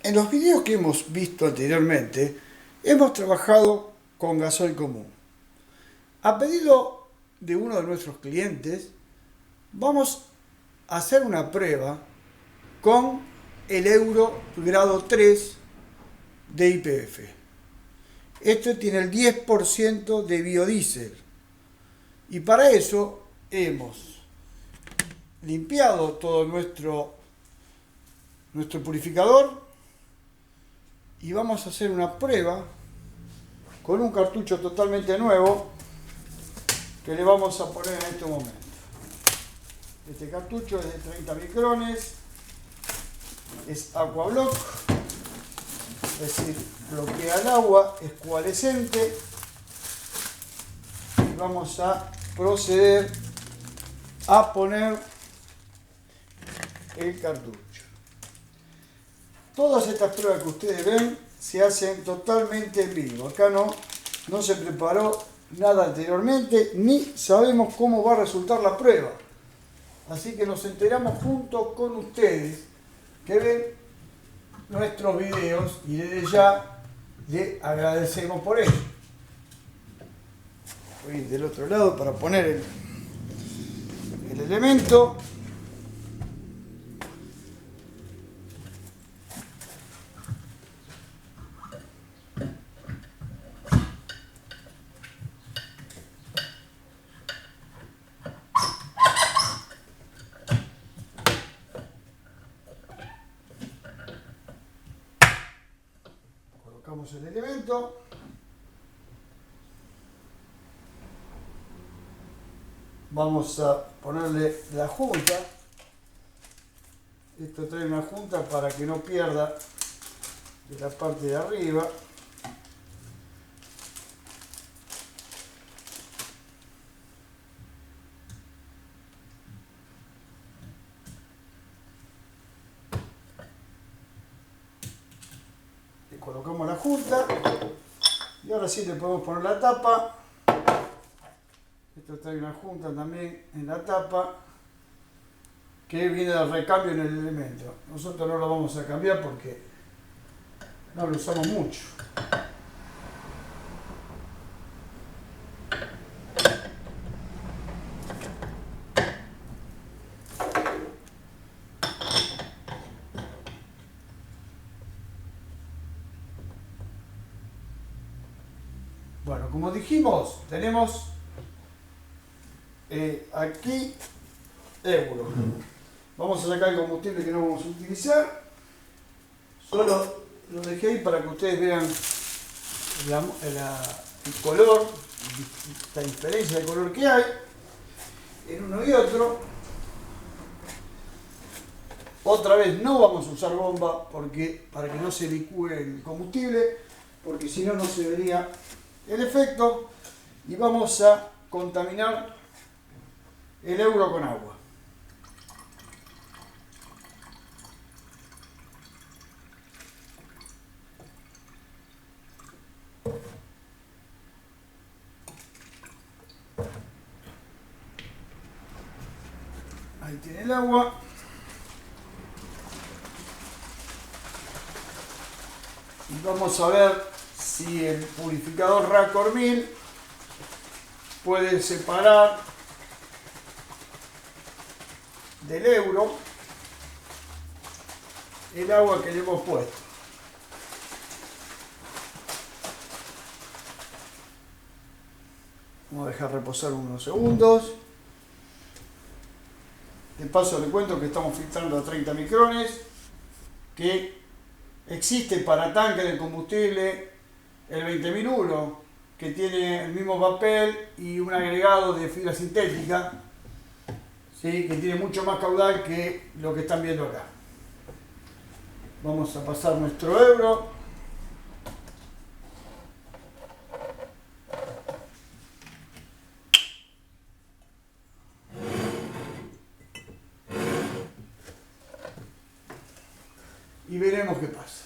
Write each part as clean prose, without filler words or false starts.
En los videos que hemos visto anteriormente, hemos trabajado con gasoil común. A pedido de uno de nuestros clientes, vamos a hacer una prueba con el Euro grado 3 de YPF. Esto tiene el 10% de biodiesel y para eso hemos limpiado todo nuestro purificador y vamos a hacer una prueba con un cartucho totalmente nuevo que le vamos a poner en este momento. Este cartucho es de 30 micrones, es Aquablock, es decir, bloquea el agua, es coalescente, y vamos a proceder a poner el cartucho. Todas estas pruebas que ustedes ven se hacen totalmente en vivo. Acá no se preparó nada anteriormente, ni sabemos cómo va a resultar la prueba. Así que nos enteramos junto con ustedes que ven nuestros videos y desde ya le agradecemos por ello. Voy a ir del otro lado para poner el elemento. Colocamos el elemento. Vamos a ponerle la junta. Esto trae una junta para que no pierda de la parte de arriba. Le colocamos la junta y ahora sí le podemos poner la tapa. Esto trae una junta también en la tapa que viene del recambio en el elemento. Nosotros no lo vamos a cambiar porque no lo usamos mucho. Bueno, como dijimos, tenemos aquí Euro. Vamos a sacar el combustible que no vamos a utilizar. Solo lo dejé ahí para que ustedes vean el color, la diferencia de color que hay en uno y otro. Otra vez no vamos a usar bomba para que no se licúe el combustible, porque si no, no se vería el efecto y vamos a contaminar el Euro con agua. Ahí tiene el agua. Y vamos a ver si el purificador Racor 1000 puede separar del Euro el agua que le hemos puesto. Vamos a dejar reposar unos segundos. De paso le cuento que estamos filtrando a 30 micrones, que existe para tanque de combustible el 20001, que tiene el mismo papel y un agregado de fibra sintética, ¿sí? Que tiene mucho más caudal que lo que están viendo acá. Vamos a pasar nuestro Euro. Y veremos qué pasa.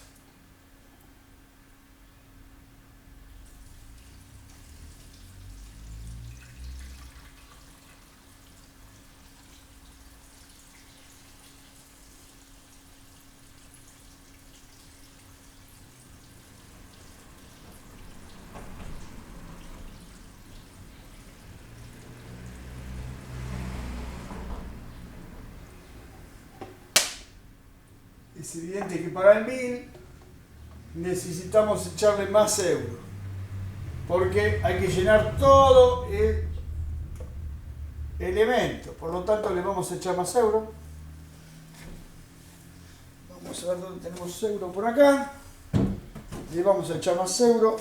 Es evidente que para el 1000 necesitamos echarle más euros, porque hay que llenar todo el elemento, por lo tanto le vamos a echar más euros. Vamos a ver dónde tenemos euro por acá. Le vamos a echar más euros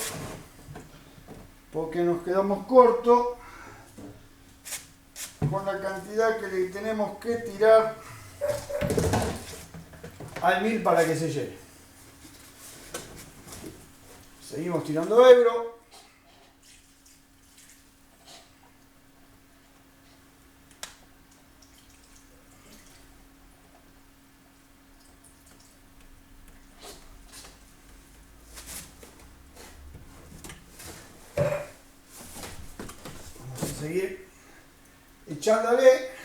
porque nos quedamos cortos con la cantidad que le tenemos que tirar al 1000 para que se llene. Seguimos tirando euros. Vamos a seguir echándole.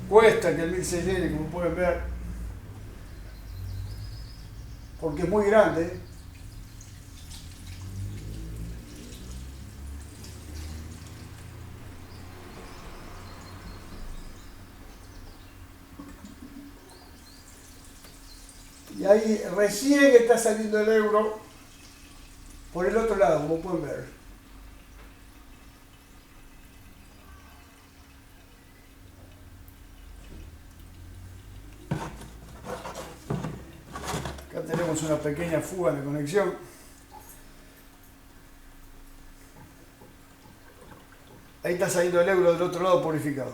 Cuesta que el 1000 se llene, como pueden ver, porque es muy grande. Y ahí recién está saliendo el euro por el otro lado, como pueden ver. Acá tenemos una pequeña fuga de conexión. Ahí está saliendo el euro del otro lado purificado.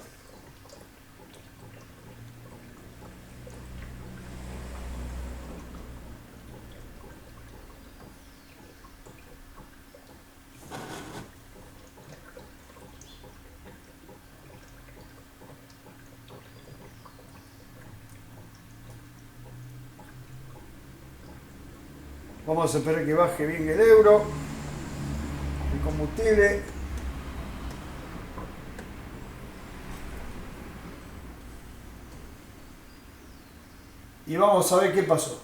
Vamos a esperar que baje bien el euro, el combustible. Y vamos a ver qué pasó.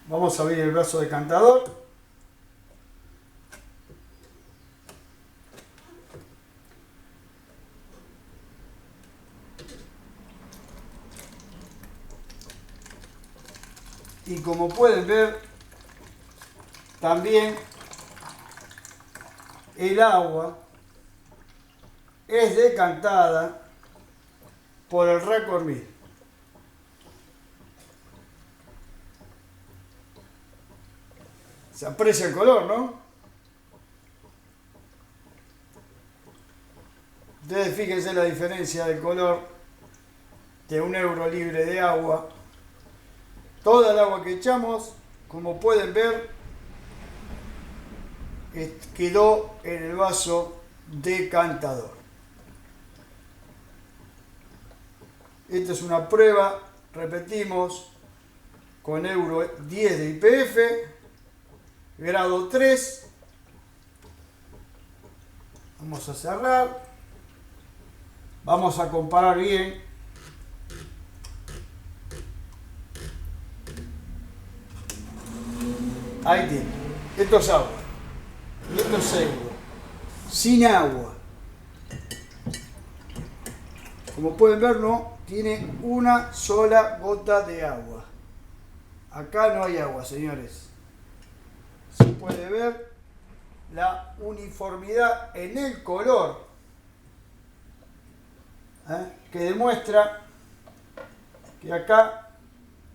Vamos a abrir el brazo decantador. Y como pueden ver, también el agua es decantada por el récord 1000. Se aprecia el color, ¿no? Ustedes fíjense la diferencia del color de un euro libre de agua. Toda el agua que echamos, como pueden ver, quedó en el vaso decantador. Esta es una prueba, repetimos, con euro 10 de IPF, grado 3. Vamos a cerrar. Vamos a comparar bien. Ahí tiene. Esto es agua. Y esto es euro. Sin agua. Como pueden ver, no tiene una sola gota de agua. Acá no hay agua, señores. Se puede ver la uniformidad en el color, que demuestra que acá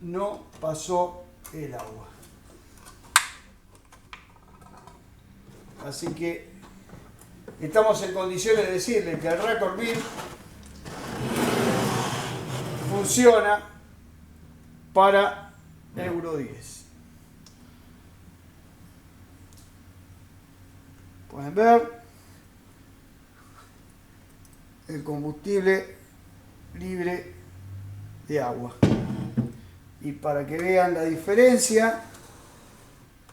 no pasó el agua. Así que estamos en condiciones de decirle que el récord 1000 funciona para euro 10. Pueden ver el combustible libre de agua. Y para que vean la diferencia,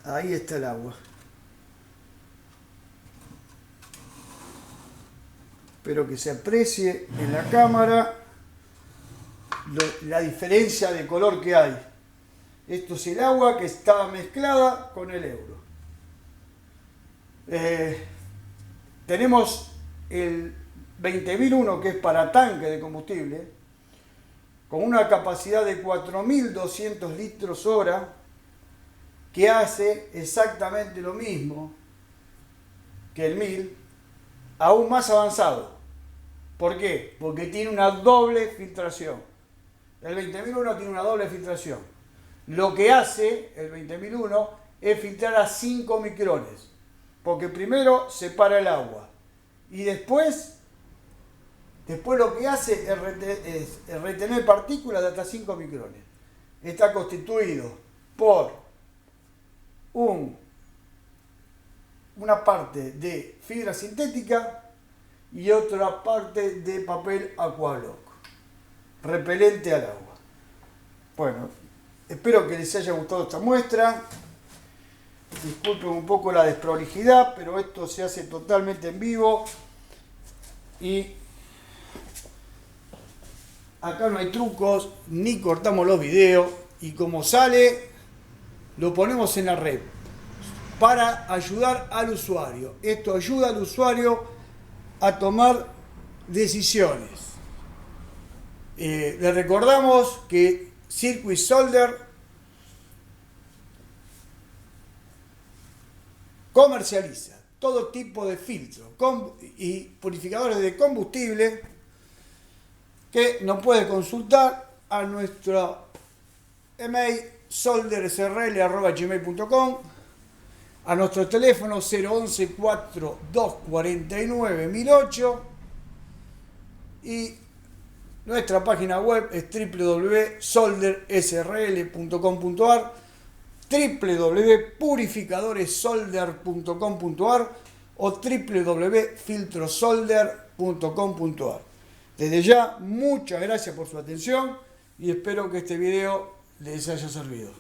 ahí está el agua. Espero que se aprecie en la cámara la diferencia de color que hay. Esto es el agua que estaba mezclada con el euro. Tenemos el 20.001, que es para tanque de combustible, con una capacidad de 4.200 litros hora, que hace exactamente lo mismo que el 1000, aún más avanzado. ¿Por qué? Porque tiene una doble filtración. El 20.001 tiene una doble filtración. Lo que hace el 20.001 es filtrar a 5 micrones, porque primero separa el agua y después lo que hace es retener partículas de hasta 5 micrones. Está constituido por una parte de fibra sintética y otra parte de papel Aquabloc, repelente al agua. Bueno, espero que les haya gustado esta muestra. Disculpen un poco la desprolijidad, pero esto se hace totalmente en vivo y acá no hay trucos ni cortamos los videos, y como sale lo ponemos en la red para ayudar al usuario. Esto ayuda al usuario a tomar decisiones. Les recordamos que Circuit Solder comercializa todo tipo de filtros y purificadores de combustible, que nos puede consultar a nuestro email soldersrl@gmail.com, a nuestro teléfono 011 4249 1008, y nuestra página web es www.soldersrl.com.ar, www.purificadoressolder.com.ar o www.filtrosolder.com.ar. Desde ya, muchas gracias por su atención y espero que este video les haya servido.